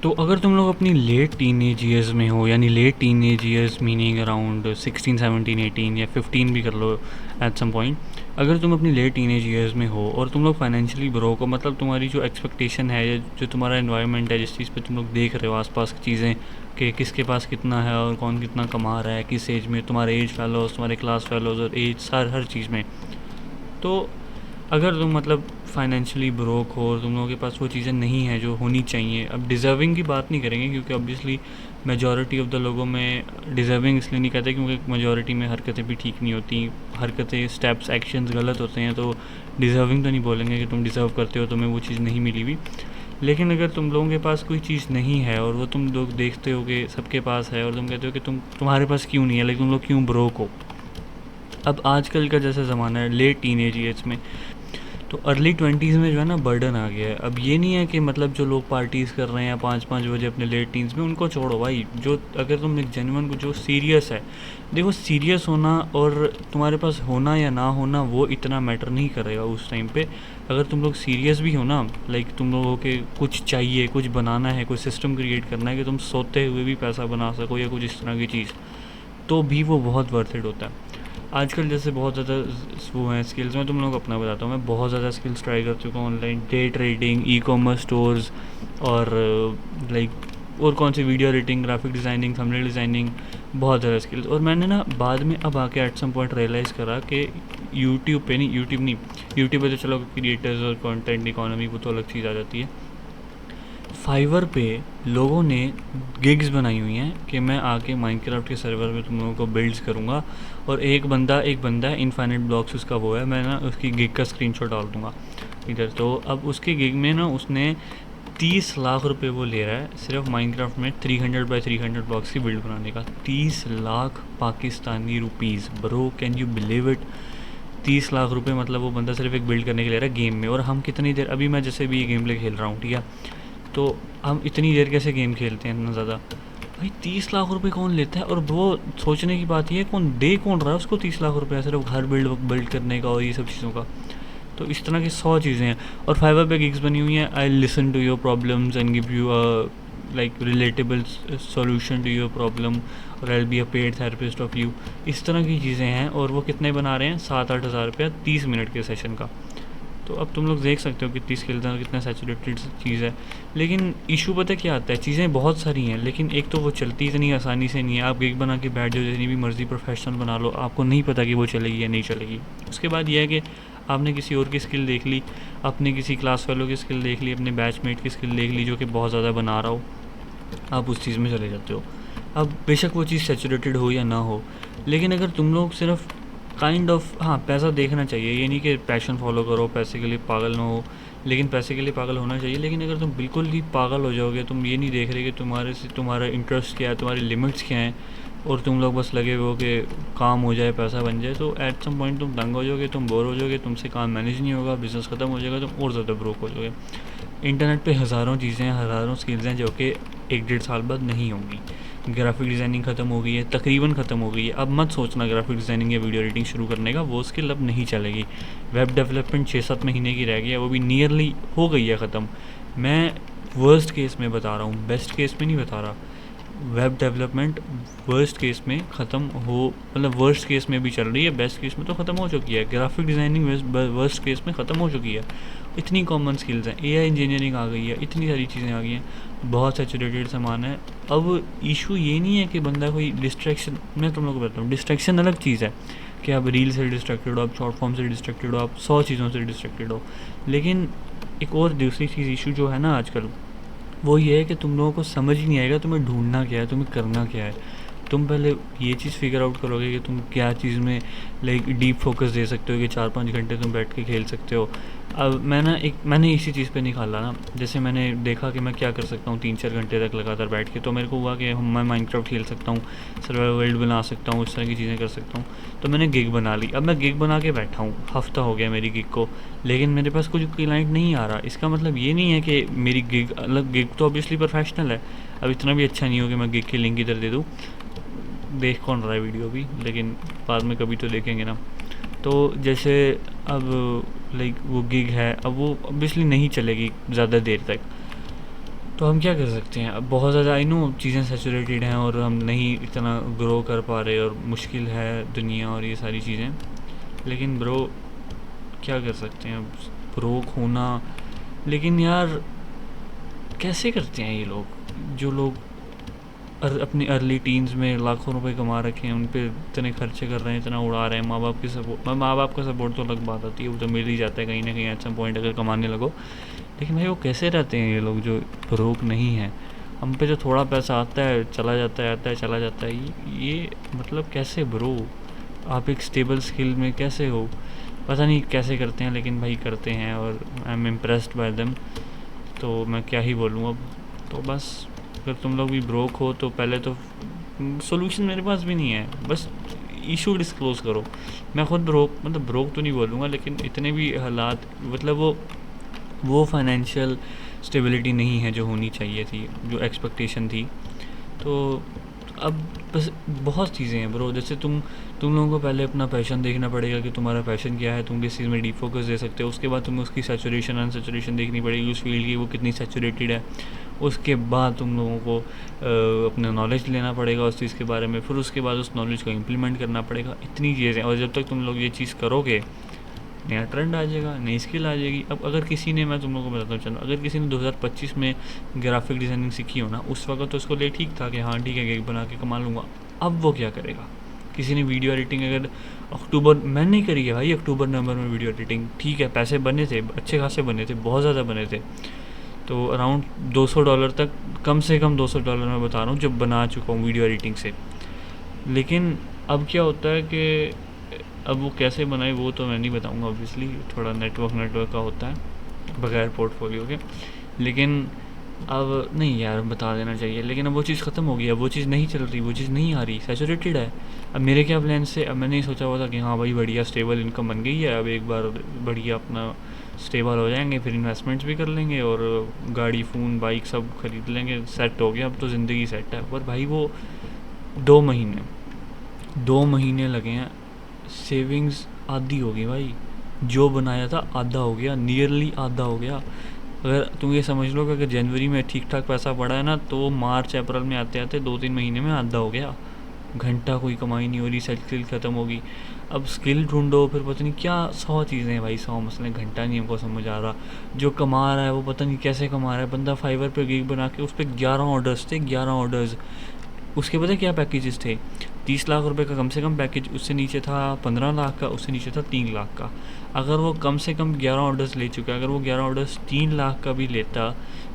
तो अगर तुम लोग अपनी लेट टीनेज ईयर्स में हो, यानी late teenage years meaning around 16, 17, 18 या 15 भी कर लो एट सम पॉइंट, अगर तुम अपनी लेट टीनेज ईयर्स में हो और तुम लोग फाइनेंशियली ब्रोक हो, मतलब तुम्हारी जो एक्सपेक्टेशन है या जो तुम्हारा एनवायरनमेंट है, जिस चीज़ पे तुम लोग देख रहे हो आसपास की चीज़ें कि किसके पास कितना है और कौन कितना कमा रहा है, किस एज में, तुम्हारे एज फेलोज, तुम्हारे क्लास फेलोज और एज हर चीज़ में, तो अगर तुम मतलब फाइनेंशियली ब्रोक हो और तुम लोगों के पास वो चीज़ें नहीं हैं जो होनी चाहिए, अब डिज़र्विंग की बात नहीं करेंगे क्योंकि ऑब्वियसली मेजॉरिटी ऑफ द लोगों में डिज़र्विंग इसलिए नहीं कहते क्योंकि मेजॉरिटी में हरकतें भी ठीक नहीं होती, हरकतें, स्टेप्स, एक्शंस गलत होते हैं, तो डिज़र्विंग तो नहीं बोलेंगे कि तुम डिज़र्व करते हो, तुम्हें वो चीज़ नहीं मिली हुई। लेकिन अगर तुम लोगों के पास कोई चीज़ नहीं है और वो तुम लोग देखते हो कि सबके पास है और तुम कहते हो कि तुम्हारे पास क्यों नहीं है, लेकिन तुम लोग क्यों ब्रोक हो। अब आजकल का जैसा ज़माना है लेट टीनेज ईयर्स में, तो अर्ली 20s में जो है ना बर्डन आ गया है। अब ये नहीं है कि मतलब जो लोग पार्टीज़ कर रहे हैं 5-5 बजे अपने लेट टीन्स में, उनको छोड़ो भाई। जो अगर तुम एक जेन्युइन को जो सीरियस है, देखो सीरियस होना और तुम्हारे पास होना या ना होना वो इतना मैटर नहीं करेगा उस टाइम पे। अगर तुम लोग सीरियस भी हो ना, लाइक तुम लोगों के कुछ चाहिए, कुछ बनाना है, कोई सिस्टम क्रिएट करना है कि तुम सोते हुए भी पैसा बना सको या कुछ इस तरह की चीज़, तो भी वो बहुत वर्थ इट होता है। आजकल जैसे बहुत ज़्यादा वो हैं स्किल्स, मैं तुम लोग को अपना बताता हूँ, मैं बहुत ज़्यादा स्किल्स ट्राई कर चुका हूँ online, day trading, e commerce stores और लाइक और कौन सी video editing, graphic designing, thumbnail designing, बहुत ज़्यादा स्किल्स। और मैंने ना बाद में अब आके एट सम पॉइंट रियलाइज़ करा कि यूट्यूब पे नहीं, यूट्यूब पे तो चलो क्रिएटर्स और कंटेंट इकोनॉमी वो तो अलग चीज़ आ जाती है। फाइवर पे लोगों ने गिग्स बनाई हुई हैं कि मैं आके माइनक्राफ्ट के सर्वर में तुम लोगों को बिल्ड्स करूँगा, और एक बंदा है इनफाइनाइट ब्लॉक्स उसका वो है, मैं ना उसकी गिग का स्क्रीनशॉट डाल दूँगा इधर। तो अब उसकी गिग में ना उसने 30 लाख रुपए वो ले रहा है सिर्फ माइनक्राफ्ट में 300 बाई 300 ब्लॉक्स की बिल्ड बनाने का। 30 lakh Pakistani rupees, bro can you believe it. 30 lakh रुपए मतलब वो बंदा सिर्फ एक बिल्ड करने के ले रहा है गेम में। और हम कितनी देर, अभी मैं जैसे भी ये गेम प्ले खेल रहा हूँ, ठीक है, तो हम इतनी देर कैसे गेम खेलते हैं इतना ज़्यादा। भाई 30 लाख रुपए कौन लेता है। और वो सोचने की बात ये है कौन रहा है उसको 30 लाख रुपये सिर्फ घर बिल्ड बिल्ड करने का और ये सब चीज़ों का। तो इस तरह की 100 चीज़ें हैं। और फाइवर पे गिग्स बनी हुई हैं, I listen to your problems and give you like relatable solution to your problem, और I be a paid therapist of you. इस तरह की चीज़ें हैं। और वो कितने बना रहे हैं, 7-8 हज़ार रुपया 30 मिनट के सेशन का। तो अब तुम लोग देख सकते हो कितनी स्किल्स हैं और कितना सैचुरेटेड चीज़ है। लेकिन इशू पता क्या आता है, चीज़ें बहुत सारी हैं लेकिन एक तो वो चलती इतनी आसानी से नहीं है। आप गिग बना के बैठ जाओ, जितनी भी मर्ज़ी प्रोफेशनल बना लो, आपको नहीं पता कि वो चलेगी या नहीं चलेगी। उसके बाद यह है कि आपने किसी और की स्किल देख ली, अपने किसी क्लास फेलो की स्किल देख ली, अपने बैचमेट की स्किल देख ली जो कि बहुत ज़्यादा बना रहा हो, आप उस चीज़ में चले जाते हो। अब बेशक वो चीज़ सैचुरेटेड हो या ना हो, लेकिन अगर तुम लोग सिर्फ काइंड ऑफ, हाँ पैसा देखना चाहिए, ये नहीं कि पैशन फॉलो करो, पैसे के लिए पागल ना हो, लेकिन पैसे के लिए पागल होना चाहिए। लेकिन अगर तुम बिल्कुल ही पागल हो जाओगे, तुम ये नहीं देख रहे कि तुम्हारे से तुम्हारा इंटरेस्ट क्या है, तुम्हारी लिमिट्स क्या हैं, और तुम लोग बस लगे हुए हो कि काम हो जाए, पैसा बन जाए, तो एट सम पॉइंट तुम तंग हो जाओगे, तुम बोर हो जाओगे, तुमसे काम मैनेज नहीं होगा, बिज़नेस ख़त्म हो जाएगा, तुम और ज़्यादा ब्रोक हो जाओगे। इंटरनेट पे हज़ारों चीज़ें हैं, हज़ारों स्किल्स हैं जो कि 1-1.5 साल बाद नहीं होंगी। ग्राफिक डिज़ाइनिंग ख़त्म हो गई है, तकरीबन ख़त्म हो गई है। अब मत सोचना ग्राफिक डिज़ाइनिंग या वीडियो एडिटिंग शुरू करने का, वो स्किल अब नहीं चलेगी। वेब डेवलपमेंट 6-7 महीने की रह गई है, वो भी नियरली हो गई है ख़त्म। मैं वर्स्ट केस में बता रहा हूँ, बेस्ट केस में नहीं बता रहा। वेब डेवलपमेंट वर्स्ट केस में ख़त्म हो, मतलब वर्स्ट केस में भी चल रही है, बेस्ट केस में तो ख़त्म हो चुकी है। ग्राफिक डिज़ाइनिंग वर्स्ट केस में ख़त्म हो चुकी है। इतनी कॉमन स्किल्स हैं, एआई इंजीनियरिंग आ गई है, इतनी सारी चीज़ें आ गई हैं, बहुत सैचुरेटेड सामान है। अब इशू ये नहीं है कि बंदा कोई डिस्ट्रैक्शन, मैं तुम लोग को बताता हूँ, डिस्ट्रैक्शन अलग चीज़ है कि आप रील से डिस्ट्रैक्टेड हो, आप शॉर्ट फॉर्म से डिस्ट्रैक्टेड हो, आप 100 चीज़ों से डिस्ट्रैक्टेड हो। लेकिन एक और दूसरी चीज़ इशू जो है ना आजकल, वो ये है कि तुम लोगों को समझ ही नहीं आएगा तुम्हें ढूंढना क्या है, तुम्हें करना क्या है। तुम पहले ये चीज़ फिगर आउट करोगे कि तुम क्या चीज़ में लाइक डीप फोकस दे सकते हो कि 4-5 घंटे तुम बैठ के खेल सकते हो। अब मैंने इसी चीज़ पे निकाला ना, जैसे मैंने देखा कि मैं क्या कर सकता हूँ 3-4 घंटे तक लगातार बैठ के, तो मेरे को हुआ कि मैं माइनक्राफ्ट खेल सकता हूँ, सर्वाइवल वर्ल्ड बना सकता हूँ, इस तरह की चीज़ें कर सकता हूँ। तो मैंने गिग बना ली। अब मैं गिग बना के बैठा हूँ, हफ्ता हो गया मेरी गिग को, लेकिन मेरे पास कुछ क्लाइंट नहीं आ रहा। इसका मतलब ये नहीं है कि मेरी गिग अलग, गिग तो ऑब्वियसली प्रोफेशनल है। अब इतना भी अच्छा नहीं हो कि मैं गिग की लिंक इधर दे दूँ, देख कौन रहा है वीडियो भी, लेकिन बाद में कभी तो देखेंगे ना। तो जैसे अब लाइक वो गिग है, अब वो ऑब्वियसली नहीं चलेगी ज़्यादा देर तक। तो हम क्या कर सकते हैं? अब बहुत ज़्यादा आई नो चीज़ें सैचुरेटेड हैं और हम नहीं इतना ग्रो कर पा रहे और मुश्किल है दुनिया और ये सारी चीज़ें, लेकिन ब्रो क्या कर सकते हैं? ब्रोक होना, लेकिन यार कैसे करते हैं ये लोग, जो लोग अपनी अर्ली टीन्स में लाखों रुपए कमा रखे हैं, उन पे इतने खर्चे कर रहे हैं, इतना उड़ा रहे हैं। माँ बाप का सपोर्ट तो अलग बात आती है, वो तो मिल ही जाता है कहीं ना कहीं एट सम पॉइंट अगर कमाने लगो। लेकिन भाई वो कैसे रहते हैं ये लोग जो ब्रोक नहीं है? हम पे जो थोड़ा पैसा आता है चला जाता है, आता है चला जाता है, ये मतलब कैसे ब्रो? आप एक स्टेबल स्किल में कैसे हो? पता नहीं कैसे करते हैं, लेकिन भाई करते हैं और I am impressed by them. तो मैं क्या ही बोलूँ अब। तो बस अगर तुम लोग भी ब्रोक हो तो पहले तो सोल्यूशन मेरे पास भी नहीं है, बस इशू डिस्क्लोज़ करो। मैं खुद ब्रोक तो नहीं बोलूँगा, लेकिन इतने भी हालात मतलब वो फाइनेंशियल स्टेबिलिटी नहीं है जो होनी चाहिए थी, जो एक्सपेक्टेशन थी। तो अब बस बहुत चीज़ें हैं ब्रो, जैसे तुम लोगों को पहले अपना पैशन देखना पड़ेगा कि तुम्हारा पैशन क्या है, तुम किस चीज़ में डीप फोकस दे सकते हो। उसके बाद तुम्हें उसकी सैचुरेशन अनसैचुरेशन देखनी पड़ेगी उस फील्ड की, वो कितनी सैचुरेटेड है। उसके बाद तुम लोगों को अपना नॉलेज लेना पड़ेगा उस चीज़ के बारे में, फिर उसके बाद उस नॉलेज को इम्प्लीमेंट करना पड़ेगा। इतनी चीज़ें, और जब तक तुम लोग ये चीज़ करोगे नया ट्रेंड आ जाएगा, नई स्किल आ जाएगी। अब अगर किसी ने, मैं तुम लोगों को बताता हूँ, चलो अगर किसी ने 2025 में ग्राफिक डिज़ाइनिंग सीखी हो ना, उस वक्त तो उसको लिए ठीक था कि हाँ ठीक है गिग बना के कमा लूँगा। अब वो क्या करेगा? किसी ने वीडियो एडिटिंग अगर अक्टूबर, मैंने नहीं करी है भाई अक्टूबर नवंबर में वीडियो एडिटिंग, ठीक है पैसे बने थे, अच्छे खासे बने थे, बहुत ज़्यादा बने थे, तो अराउंड $200 तक, कम से कम $200 मैं बता रहा हूँ जब बना चुका हूँ वीडियो एडिटिंग से। लेकिन अब क्या होता है कि अब वो कैसे बनाए वो तो मैं नहीं बताऊंगा, ऑब्वियसली थोड़ा नेटवर्क का होता है बगैर पोर्टफोलियो के। लेकिन अब नहीं यार बता देना चाहिए, लेकिन अब वो चीज़ ख़त्म हो गई, अब वो चीज़ नहीं चल रही, वो चीज़ नहीं आ रही, सैचुरेटेड है। अब मेरे क्या प्लान से, अब मैंने सोचा हुआ था कि हाँ भाई बढ़िया स्टेबल इनकम बन गई है, अब एक बार बढ़िया अपना स्टेबल हो जाएंगे, फिर इन्वेस्टमेंट्स भी कर लेंगे और गाड़ी फ़ोन बाइक सब खरीद लेंगे, सेट हो गया, अब तो ज़िंदगी सेट है। पर भाई वो 2 महीने लगे हैं, सेविंग्स आधी हो गई भाई, जो बनाया था आधा हो गया, नियरली आधा हो गया। अगर तुम ये समझ लो कि अगर जनवरी में ठीक ठाक पैसा पड़ा है ना, तो मार्च अप्रैल में आते आते 2-3 महीने में आधा हो गया। घंटा कोई कमाई नहीं हो रही, स्किल ख़त्म होगी। अब स्किल ढूंढो, फिर पता नहीं क्या 100 चीज़ें हैं भाई, 100 मसले, घंटा नहीं हमको समझ आ रहा। जो कमा रहा है वो पता नहीं कैसे कमा रहा है, बंदा फाइवर पे गिग बना के उस पर 11 ऑर्डर्स थे, 11 ऑर्डर्स। उसके पता क्या पैकेजेस थे? 30 लाख रुपए का कम से कम पैकेज, उससे नीचे था 15 लाख का, उससे नीचे था 3 लाख का। अगर वो कम से कम 11 ऑर्डर्स ले चुका है, अगर वो 11 ऑर्डर्स 3 लाख का भी लेता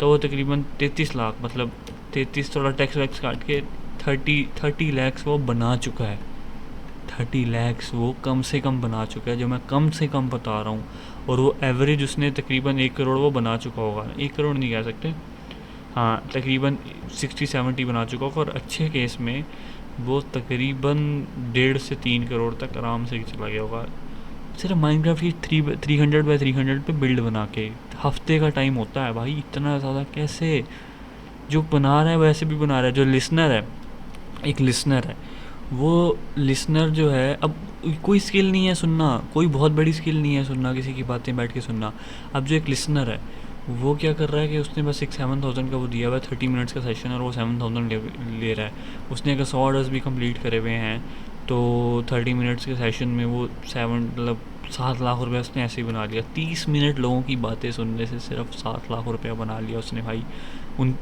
तो वो तकरीबन 33 लाख, मतलब 33 थोड़ा टैक्स वैक्स काट के 30 लैक्स वो बना चुका है। 30 लैक्स वो कम से कम बना चुका है, जो मैं कम से कम बता रहा हूँ। और वो एवरेज उसने तकरीबन 1 करोड़ वो बना चुका होगा, 1 करोड़ नहीं कह सकते, हाँ तकरीबन 60-70 बना चुका होगा। और अच्छे केस में वो तकरीबन 1.5 से 3 करोड़ तक आराम से चला गया होगा, सिर्फ माइनक्राफ्ट की 300x300 पे बिल्ड बना के। हफ्ते का टाइम होता है भाई, इतना ज़्यादा कैसे? जो बना रहा है वैसे भी बना रहा है, जो लिसनर है, एक लिसनर है, वो लिसनर जो है, अब कोई स्किल नहीं है सुनना, कोई बहुत बड़ी स्किल नहीं है सुनना, किसी की बातें बैठ के सुनना। अब जो एक लिसनर है वो क्या कर रहा है कि उसने बस एक 7,000 का वो दिया हुआ है, 30 मिनट्स का सेशन, और वो 7,000 ले रहा है। उसने अगर 100 ऑर्डर्स भी कंप्लीट करे हुए हैं तो 30 मिनट्स के सेशन में वो 7 लाख रुपया उसने ऐसे ही बना लिया। 30 मिनट लोगों की बातें सुनने से सिर्फ 7 लाख रुपया बना लिया उसने भाई।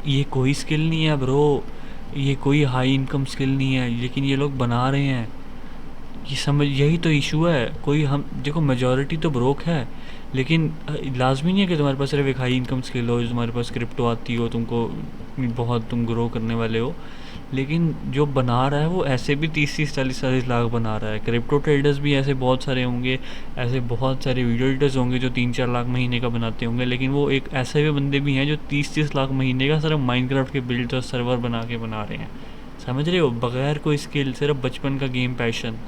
ये कोई स्किल नहीं है ब्रो, ये कोई हाई इनकम स्किल नहीं है, लेकिन ये लोग बना रहे हैं। ये समझ, यही तो इशू है। कोई, हम देखो मेजॉरिटी तो ब्रोक है, लेकिन लाजमी नहीं है कि तुम्हारे पास सिर्फ एक हाई इनकम स्किल हो, तुम्हारे पास क्रिप्टो आती हो, तुमको बहुत तुम ग्रो करने वाले हो। लेकिन जो बना रहा है वो ऐसे भी 30-40 लाख बना रहा है। क्रिप्टो ट्रेडर्स भी ऐसे बहुत सारे होंगे, ऐसे बहुत सारे वीडियो एडिटर्स होंगे जो 3-4 लाख महीने का बनाते होंगे, लेकिन वो एक ऐसे भी बंदे भी हैं जो 30-30 लाख महीने का सिर्फ माइनक्राफ्ट के बिल्ड और सर्वर बना रहे हैं। समझ रहे हो? बगैर कोई स्किल, सिर्फ बचपन का गेम पैशन।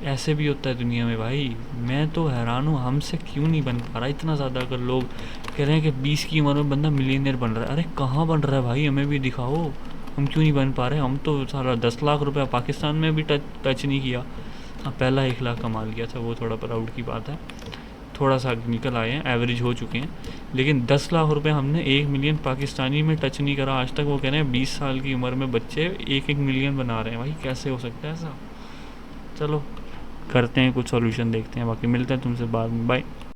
ऐसे भी होता है दुनिया में भाई। मैं तो हैरान हूँ, हमसे क्यों नहीं बन पा रहा इतना ज़्यादा। अगर लोग कह रहे हैं कि 20 की उम्र में बंदा मिलियनियर बन रहा है, अरे कहाँ बन रहा है भाई? हमें भी दिखाओ, हम क्यों नहीं बन पा रहे? हम तो सारा 10 लाख रुपया पाकिस्तान में भी टच नहीं किया। हाँ पहला 1 लाख कमा लिया था, वो थोड़ा प्राउड की बात है। थोड़ा सा निकल आए हैं, एवरेज हो चुके हैं, लेकिन 10 लाख रुपए हमने 1 मिलियन पाकिस्तानी में टच नहीं करा आज तक। वो कह रहे हैं 20 साल की उम्र में बच्चे 1-1 मिलियन बना रहे हैं। भाई कैसे हो सकता है ऐसा? चलो करते हैं कुछ सॉल्यूशन, देखते हैं, बाकी मिलते हैं तुमसे बाद में। बाय।